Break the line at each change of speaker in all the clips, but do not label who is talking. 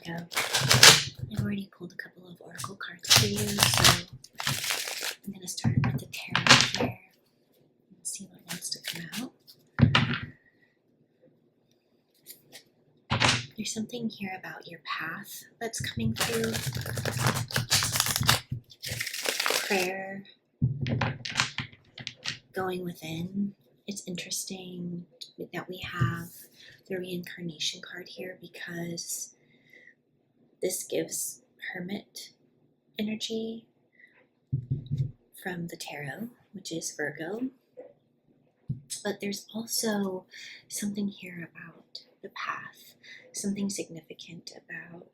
go. I've already pulled a couple of oracle cards for you, so I'm going to start with the tarot here and see what wants to come out. There's something here about your path that's coming through. Prayer, going within. It's interesting that we have the reincarnation card here because this gives hermit energy from the tarot, which is Virgo. But there's also something here about the path, something significant about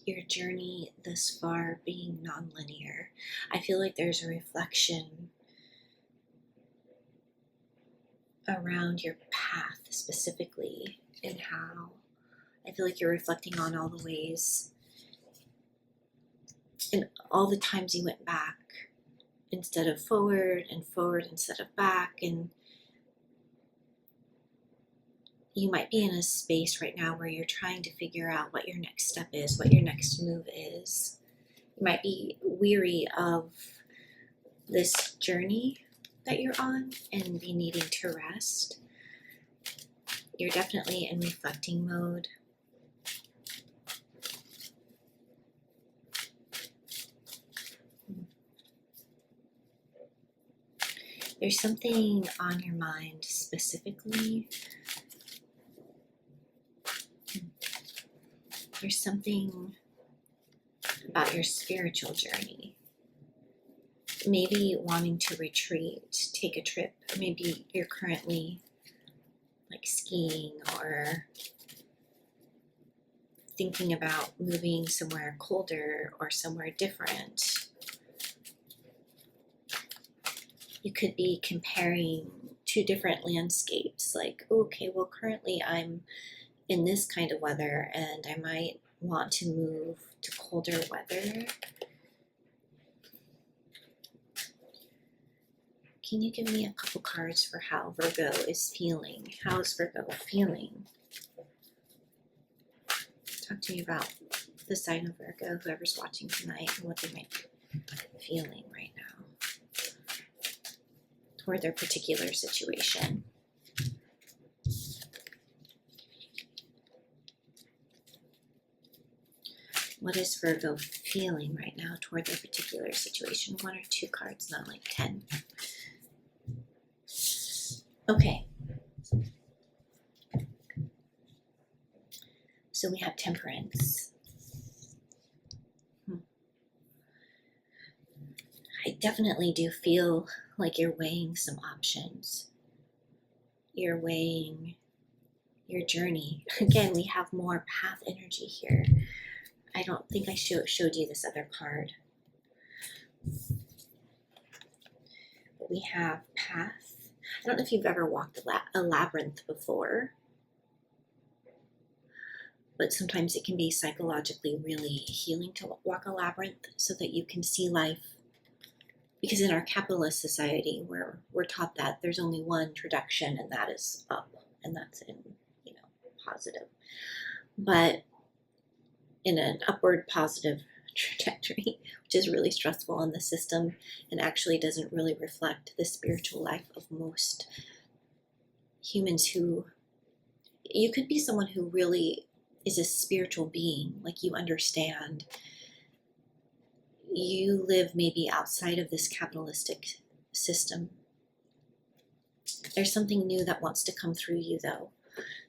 your journey thus far being non-linear. I feel like there's a reflection around your path specifically, and how I feel like you're reflecting on all the ways and all the times you went back instead of forward and forward instead of back. And you might be in a space right now where you're trying to figure out what your next step is, what your next move is. You might be weary of this journey that you're on and be needing to rest. You're definitely in reflecting mode. There's something on your mind specifically. There's something about your spiritual journey. Maybe wanting to retreat, take a trip. Maybe you're currently like skiing or thinking about moving somewhere colder or somewhere different. You could be comparing two different landscapes, like, okay, well, currently I'm in this kind of weather and I might want to move to colder weather. Can you give me a couple cards for how Virgo is feeling? How is Virgo feeling? Talk to me about the sign of Virgo, whoever's watching tonight, and what they might be feeling right now toward their particular situation. What is Virgo feeling right now toward their particular situation? One or two cards, not like 10. Okay. So we have Temperance. I definitely do feel like you're weighing some options. You're weighing your journey. Again, we have more path energy here. I don't think I showed you this other card. But we have path. I don't know if you've ever walked a labyrinth before, but sometimes it can be psychologically really healing to walk a labyrinth so that you can see life. Because in our capitalist society, where we're taught that there's only one trajectory, and that is up, and that's in, positive. But in an upward positive trajectory, which is really stressful on the system and actually doesn't really reflect the spiritual life of most humans. Who, you could be someone who really is a spiritual being, like you understand. You live maybe outside of this capitalistic system. There's something new that wants to come through you, though.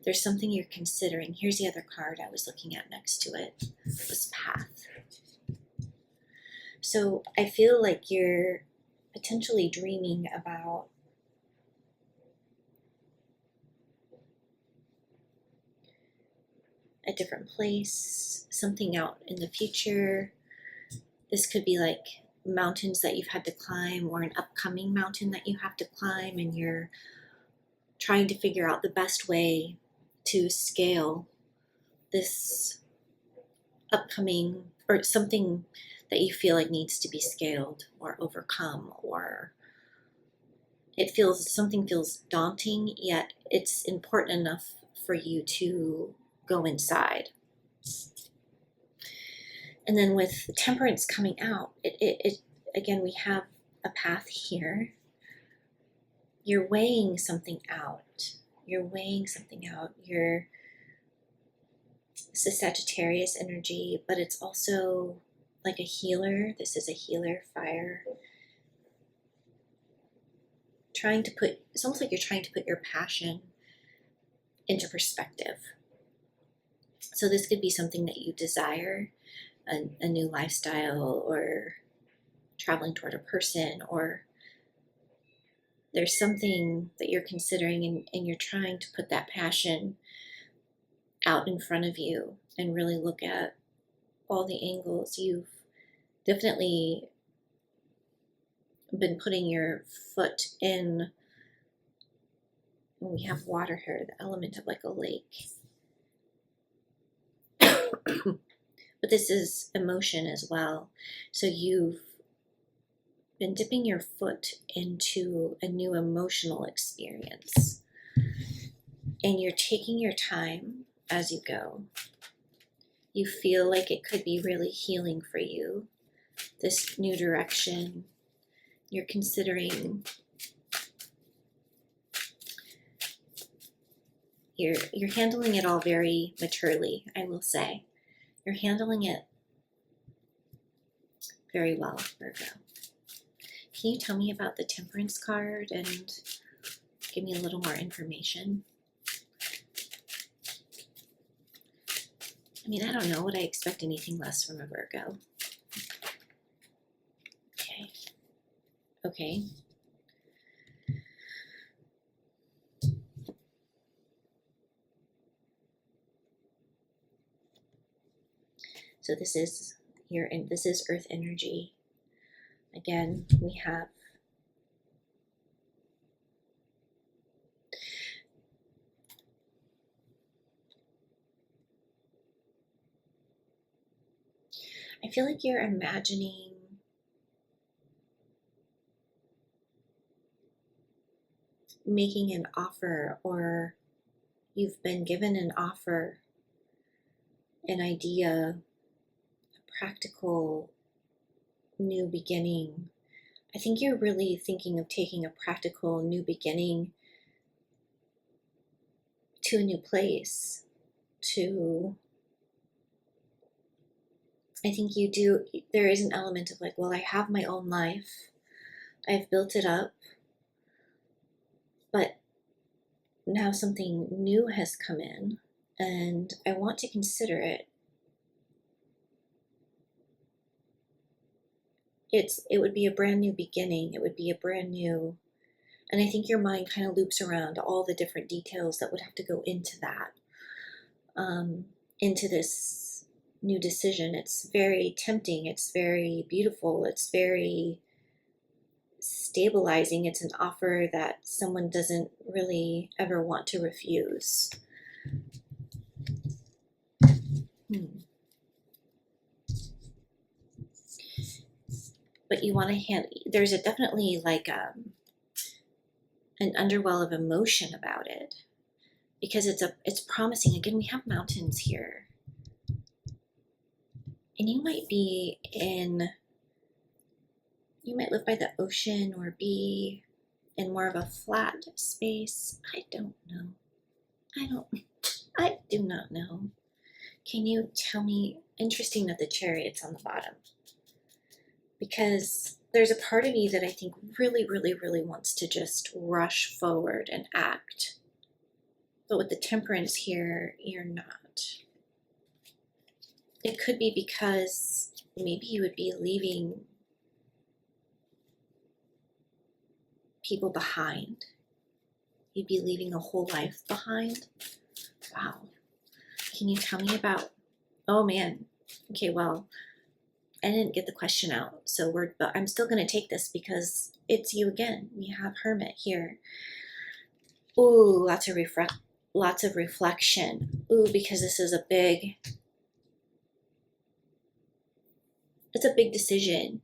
There's something you're considering. Here's the other card I was looking at next to it. It was Path. So I feel like you're potentially dreaming about a different place, something out in the future. This could be like mountains that you've had to climb, or an upcoming mountain that you have to climb, and you're trying to figure out the best way to scale this upcoming, or something that you feel like needs to be scaled or overcome, or something feels daunting, yet it's important enough for you to go inside. And then with Temperance coming out, it again, we have a path here. You're weighing something out. This is Sagittarius energy, but it's also like a healer. This is a healer fire. It's almost like you're trying to put your passion into perspective. So this could be something that you desire, a new lifestyle, or traveling toward a person, or there's something that you're considering, and you're trying to put that passion out in front of you and really look at all the angles. You've definitely been putting your foot in, when we have water here, the element of like a lake. But this is emotion as well. So you've been dipping your foot into a new emotional experience. And you're taking your time as you go. You feel like it could be really healing for you, this new direction. You're considering, you're handling it all very maturely, I will say. You're handling it very well, Virgo. Can you tell me about the Temperance card and give me a little more information? I mean, I don't know. Would I expect anything less from a Virgo? Okay. So this is Earth energy. Again, we have I feel like you're imagining making an offer, or you've been given an offer, an idea, a practical new beginning. I think you're really thinking of taking a practical new beginning to a new place, I think you do, there is an element of like, well, I have my own life, I've built it up, but now something new has come in, and I want to consider it. It would be a brand new beginning. It would be a brand new, and I think your mind kind of loops around all the different details that would have to go into that, into this new decision. It's very tempting. It's very beautiful. It's very stabilizing. It's an offer that someone doesn't really ever want to refuse. But you want to there's definitely like an underwell of emotion about it, because it's promising. Again, we have mountains here, and you might live by the ocean or be in more of a flat space. I don't know. I do not know. Can you tell me? Interesting that the Chariot's on the bottom, because there's a part of you that I think really, really, really wants to just rush forward and act. But with the Temperance here, you're not. It could be because maybe you would be leaving people behind. You'd be leaving a whole life behind. Wow. Can you tell me about, oh man. Okay, well, I didn't get the question out, but I'm still going to take this because it's you again. We have Hermit here. Ooh, lots of reflection. Ooh, because this is it's a big decision.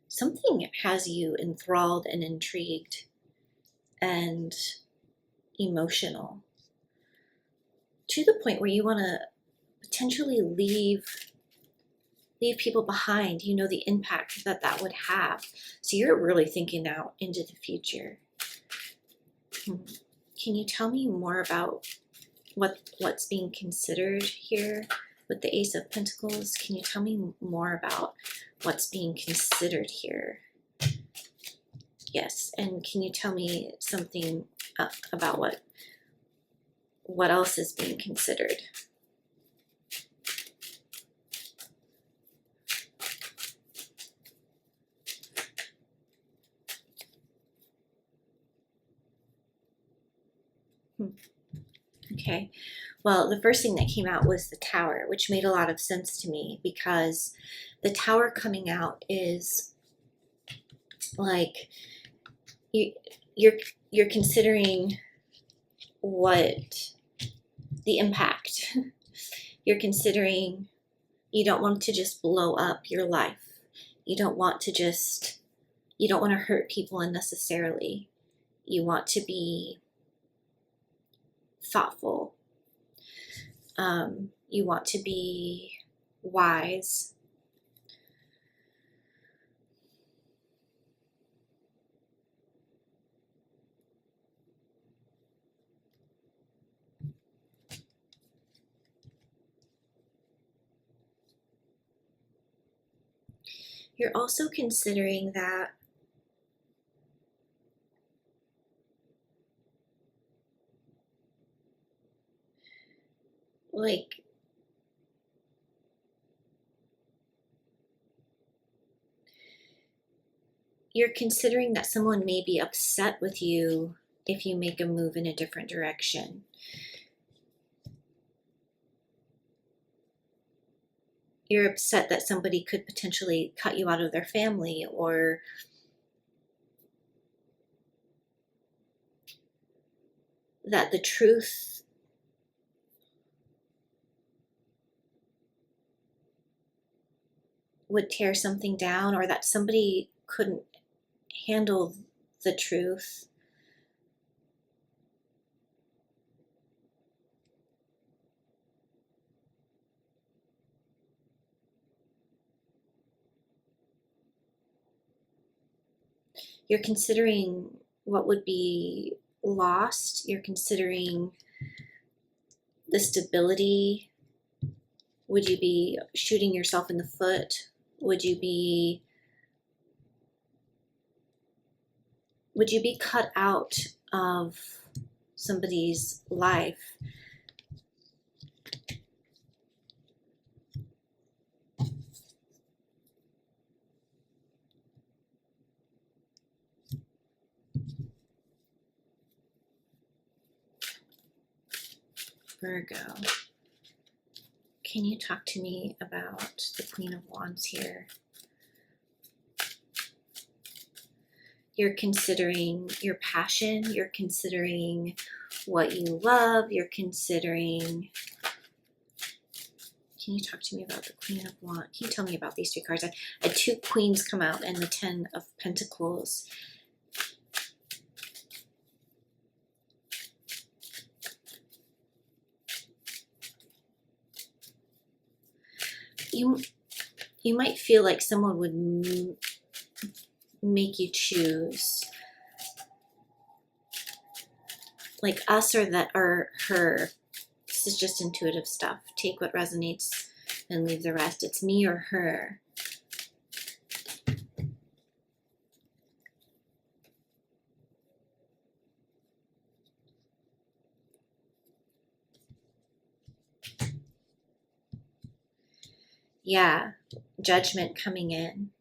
something has you enthralled and intrigued and emotional to the point where you want to potentially leave people behind. You know the impact that that would have. So you're really thinking out into the future. Can you tell me more about what's being considered here with the Ace of Pentacles? Can you tell me more about what's being considered here? Yes, and can you tell me something about what else is being considered? Okay, well, the first thing that came out was the Tower, which made a lot of sense to me because the Tower coming out is like you're considering what the impact. You're considering you don't want to just blow up your life. You don't want to hurt people unnecessarily. You want to be thoughtful. You want to be wise. You're also considering that like you're considering that someone may be upset with you if you make a move in a different direction. You're upset that somebody could potentially cut you out of their family, or that the truth would tear something down, or that somebody couldn't handle the truth. You're considering what would be lost. You're considering the stability. Would you be shooting yourself in the foot? Would you be cut out of somebody's life? Virgo, can you talk to me about the Queen of Wands here? You're considering your passion, you're considering what you love, you're considering... Can you talk to me about the Queen of Wands? Can you tell me about these three cards? I had two Queens come out and the Ten of Pentacles. You might feel like someone would make you choose, like us or that or her. This is just intuitive stuff. Take what resonates and leave the rest. It's me or her. Yeah, judgment coming in.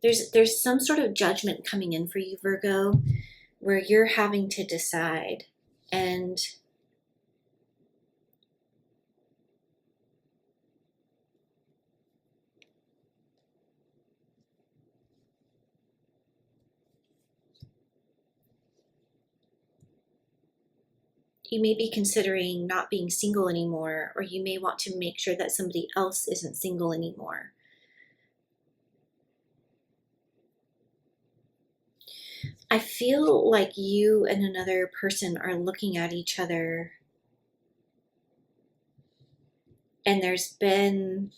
There's some sort of judgment coming in for you, Virgo, where you're having to decide. And you may be considering not being single anymore, or you may want to make sure that somebody else isn't single anymore. I feel like you and another person are looking at each other, and there's been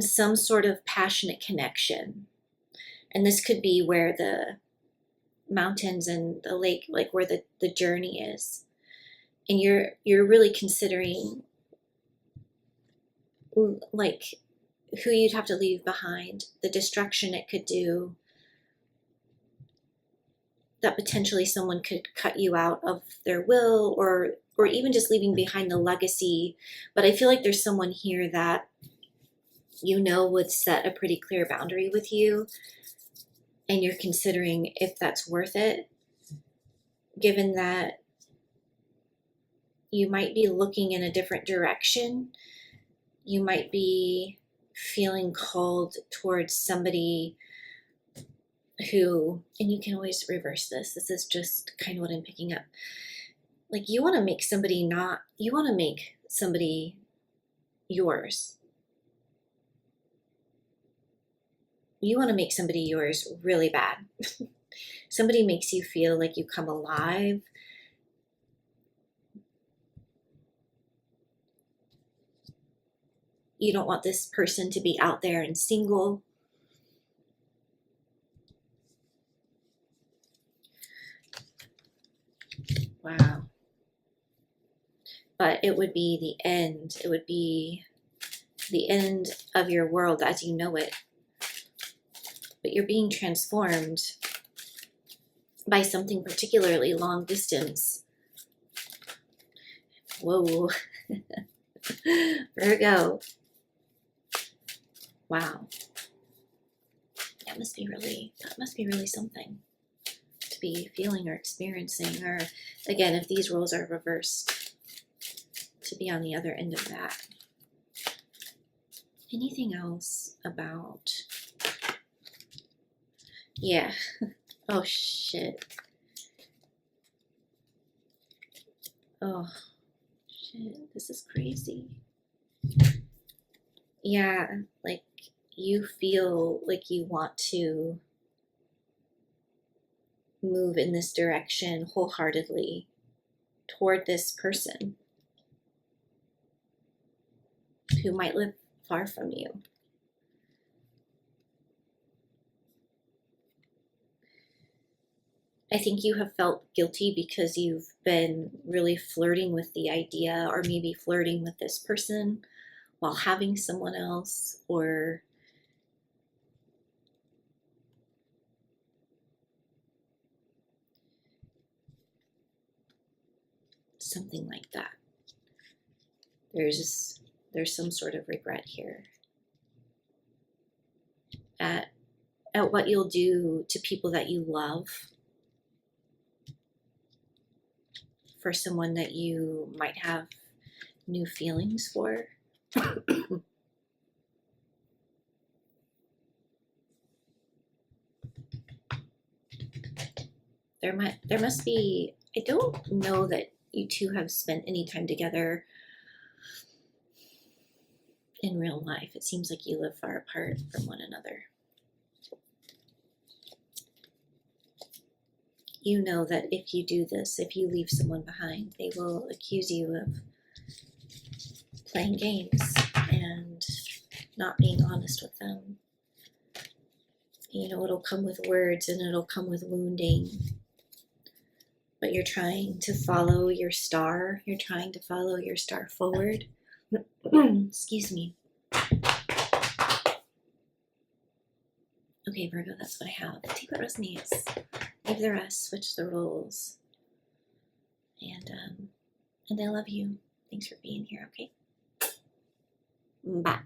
some sort of passionate connection. And this could be where the mountains and the lake, like where the journey is. And you're really considering like who you'd have to leave behind, the destruction it could do, that potentially someone could cut you out of their will, or even just leaving behind the legacy. But I feel like there's someone here that would set a pretty clear boundary with you, and you're considering if that's worth it, given that you might be looking in a different direction. You might be feeling called towards somebody who, and you can always reverse this. This is just kind of what I'm picking up. Like you want to make somebody yours. You want to make somebody yours really bad. Somebody makes you feel like you come alive. You don't want this person to be out there and single. Wow. But it would be the end. It would be the end of your world as you know it. But you're being transformed by something particularly long distance. Whoa. Virgo. Wow. That must be really something to be feeling or experiencing. Or again, if these roles are reversed, to be on the other end of that. Anything else about... Yeah. Oh, shit. Oh, shit. This is crazy. Yeah, like you feel like you want to move in this direction wholeheartedly toward this person who might live far from you. I think you have felt guilty because you've been really flirting with the idea, or maybe flirting with this person while having someone else, or something like that. There's some sort of regret here at what you'll do to people that you love for someone that you might have new feelings for. There must be, I don't know that you two have spent any time together in real life. It seems like you live far apart from one another. You know that if you do this, if you leave someone behind, they will accuse you of playing games and not being honest with them. It'll come with words and it'll come with wounding. But you're trying to follow your star. You're trying to follow your star forward. Excuse me. Okay, Virgo, that's what I have. Take what resonates. Leave the rest. Switch the roles. And I love you. Thanks for being here, okay? Bye.